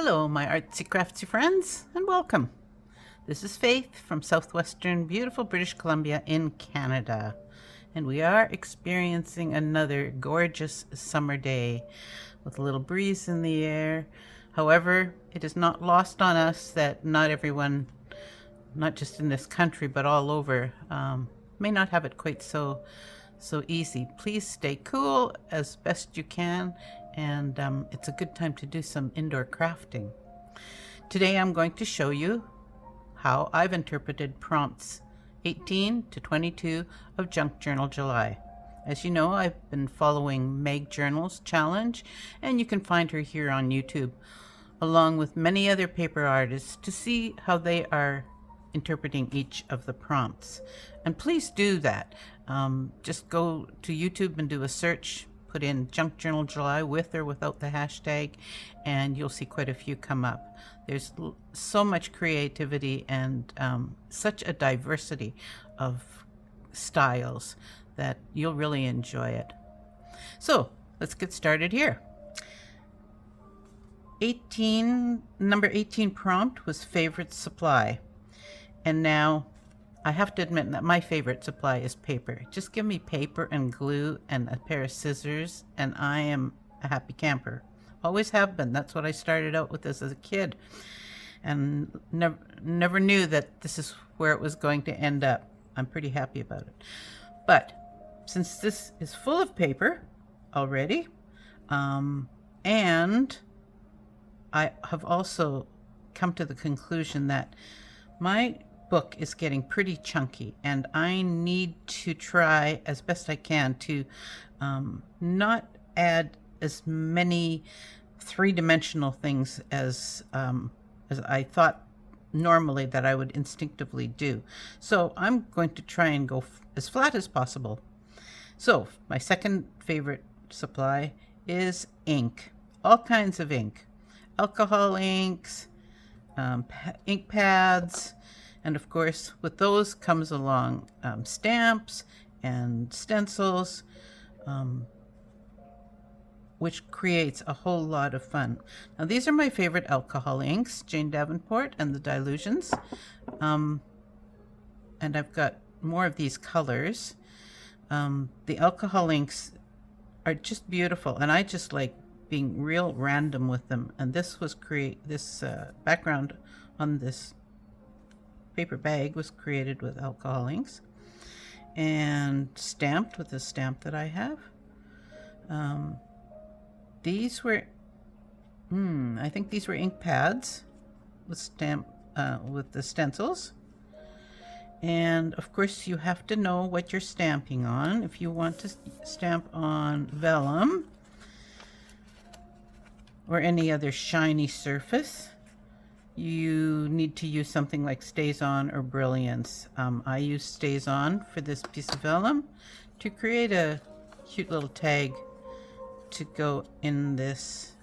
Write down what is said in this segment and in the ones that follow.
Hello, my artsy craftsy friends, and welcome. This is Faith from southwestern beautiful British Columbia in Canada, and we are experiencing another gorgeous summer day with a little breeze in the air. However, it is not lost on us that not everyone, not just in this country but all over, may not have it quite so easy. Please stay cool as best you can, and it's a good time to do some indoor crafting. Today I'm going to show you how I've interpreted prompts 18 to 22 of Junk Journal July. As you know, I've been following Meg Journal's challenge, and you can find her here on YouTube, along with many other paper artists, to see how they are interpreting each of the prompts. And please do that. Just go to YouTube and do a search, put in Junk Journal July with or without the hashtag, and you'll see quite a few come up. There's so much creativity and such a diversity of styles that you'll really enjoy it. So let's get started here. Number 18 prompt was favorite supply. And now I have to admit that my favorite supply is paper. Just give me paper and glue and a pair of scissors and I am a happy camper. Always have been. That's what I started out with as a kid, and never knew that this is where it was going to end up. I'm pretty happy about it. But since this is full of paper already, and I have also come to the conclusion that my book is getting pretty chunky, and I need to try as best I can to not add as many three-dimensional things as I thought normally that I would instinctively do. So I'm going to try and go as flat as possible. So my second favorite supply is ink. All kinds of ink. Alcohol inks, ink pads, and of course with those comes along stamps and stencils, which creates a whole lot of fun. Now these are my favorite alcohol inks, Jane Davenport and the Dylusions, and I've got more of these colors. The alcohol inks are just beautiful, and I just like being real random with them. And this was background on this paper bag was created with alcohol inks and stamped with the stamp that I have. These were, I think these were ink pads with with the stencils. And of course you have to know what you're stamping on. If you want to stamp on vellum or any other shiny surface, you need to use something like StazOn or Brilliance. I use StazOn for this piece of vellum to create a cute little tag to go in this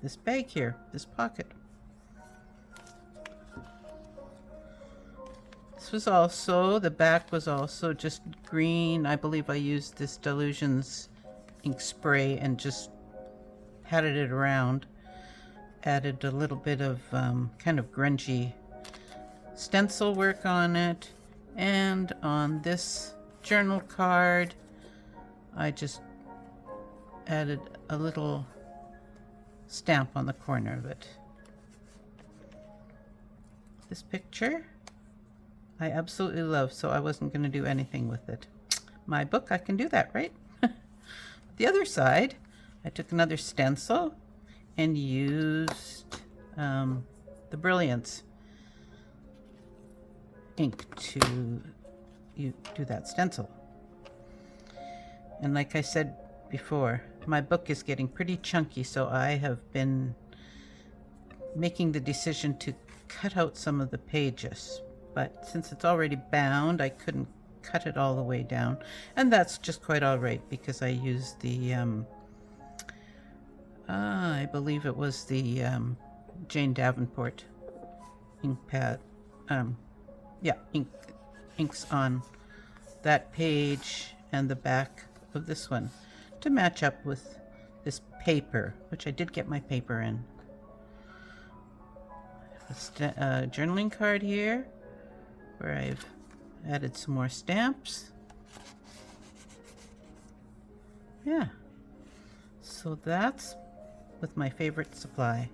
this bag here, this pocket. This was also, the back was also just green. I believe I used this Dylusions ink spray and just patted it around. Added a little bit of kind of grungy stencil work on it. And on this journal card, I just added a little stamp on the corner of it. This picture I absolutely love, so I wasn't going to do anything with it. My book, I can do that, right? The other side, I took another stencil and used the Brilliance ink to do that stencil. And like I said before, my book is getting pretty chunky, so I have been making the decision to cut out some of the pages. But since it's already bound, I couldn't cut it all the way down. And that's just quite all right, because I used the, I believe it was the Jane Davenport ink pad. Inks on that page and the back of this one to match up with this paper, which I did get my paper in. a journaling card here where I've added some more stamps. Yeah, so that's with my favorite supply.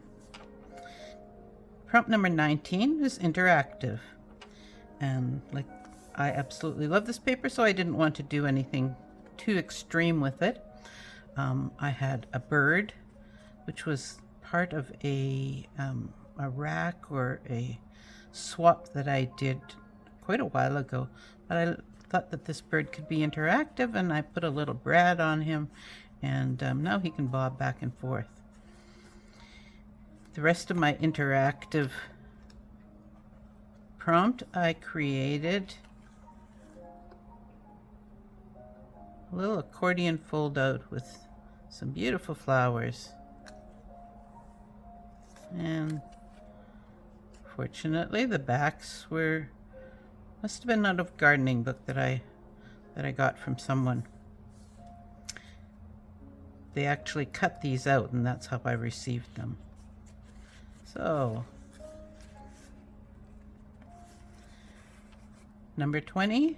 Prompt number 19 is interactive, and like, I absolutely love this paper, so I didn't want to do anything too extreme with it. I had a bird, which was part of a rack or a swap that I did quite a while ago, but I thought that this bird could be interactive, and I put a little brad on him, and now he can bob back and forth. The rest of my interactive prompt, I created a little accordion fold out with some beautiful flowers. And fortunately the backs must have been out of a gardening book that I got from someone. They actually cut these out, and that's how I received them. So number 20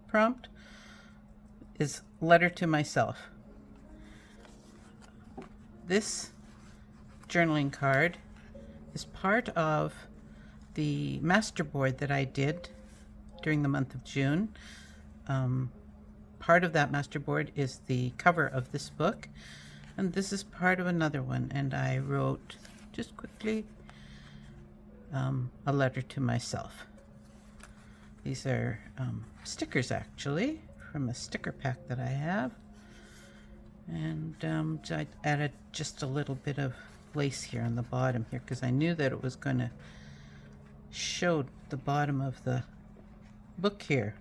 prompt is letter to myself. This journaling card is part of the masterboard that I did during the month of June. Part of that masterboard is the cover of this book, and this is part of another one, and I wrote just quickly a letter to myself. These are stickers, actually, from a sticker pack that I have, and I added just a little bit of lace here on the bottom here because I knew that it was going to show the bottom of the book here.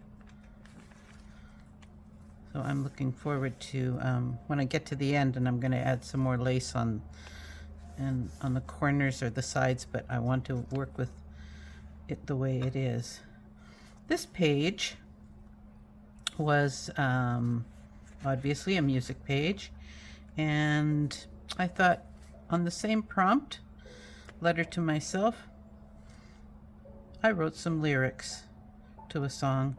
So I'm looking forward to when I get to the end, and I'm going to add some more lace on the corners or the sides, but I want to work with it the way it is. This page was obviously a music page, and I thought on the same prompt, letter to myself, I wrote some lyrics to a song.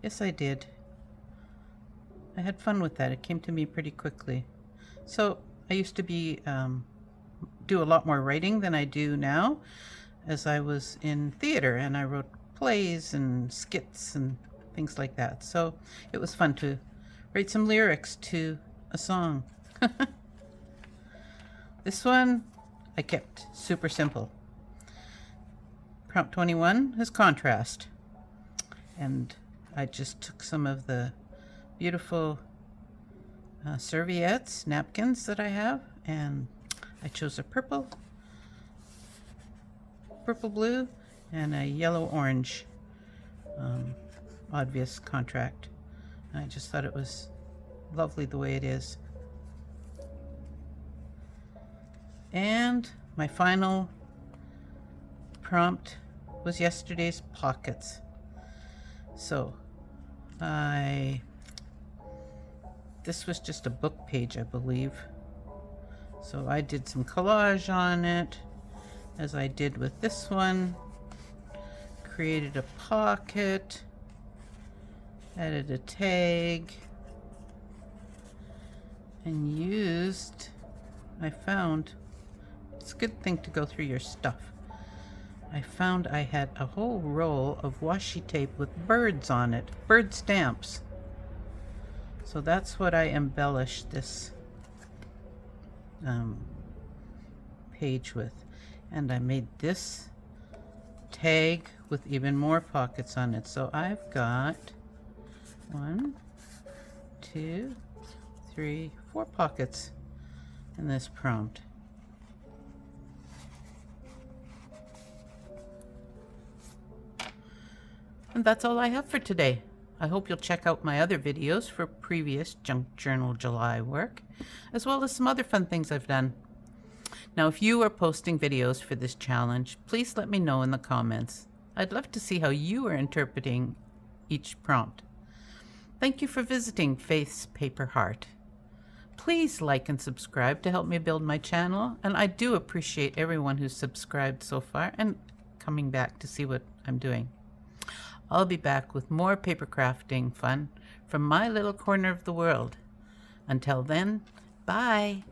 Yes, I did. I had fun with that. It came to me pretty quickly. So I used to do a lot more writing than I do now, as I was in theater and I wrote plays and skits and things like that. So it was fun to write some lyrics to a song. This one I kept super simple. Prompt 21 is contrast, and I just took some of the beautiful serviettes, napkins that I have, and I chose a purple, blue, and a yellow-orange obvious contract. And I just thought it was lovely the way it is. And my final prompt was yesterday's pockets. So this was just a book page, I believe. So I did some collage on it, as I did with this one. Created a pocket, added a tag, and I found, it's a good thing to go through your stuff. I found I had a whole roll of washi tape with birds on it, bird stamps. So that's what I embellished this page with. And I made this tag with even more pockets on it. So I've got 1, 2, 3, 4 pockets in this prompt. And that's all I have for today. I hope you'll check out my other videos for previous Junk Journal July work, as well as some other fun things I've done. Now, if you are posting videos for this challenge, please let me know in the comments. I'd love to see how you are interpreting each prompt. Thank you for visiting Faith's Paper Heart. Please like and subscribe to help me build my channel, and I do appreciate everyone who's subscribed so far and coming back to see what I'm doing. I'll be back with more paper crafting fun from my little corner of the world. Until then, bye.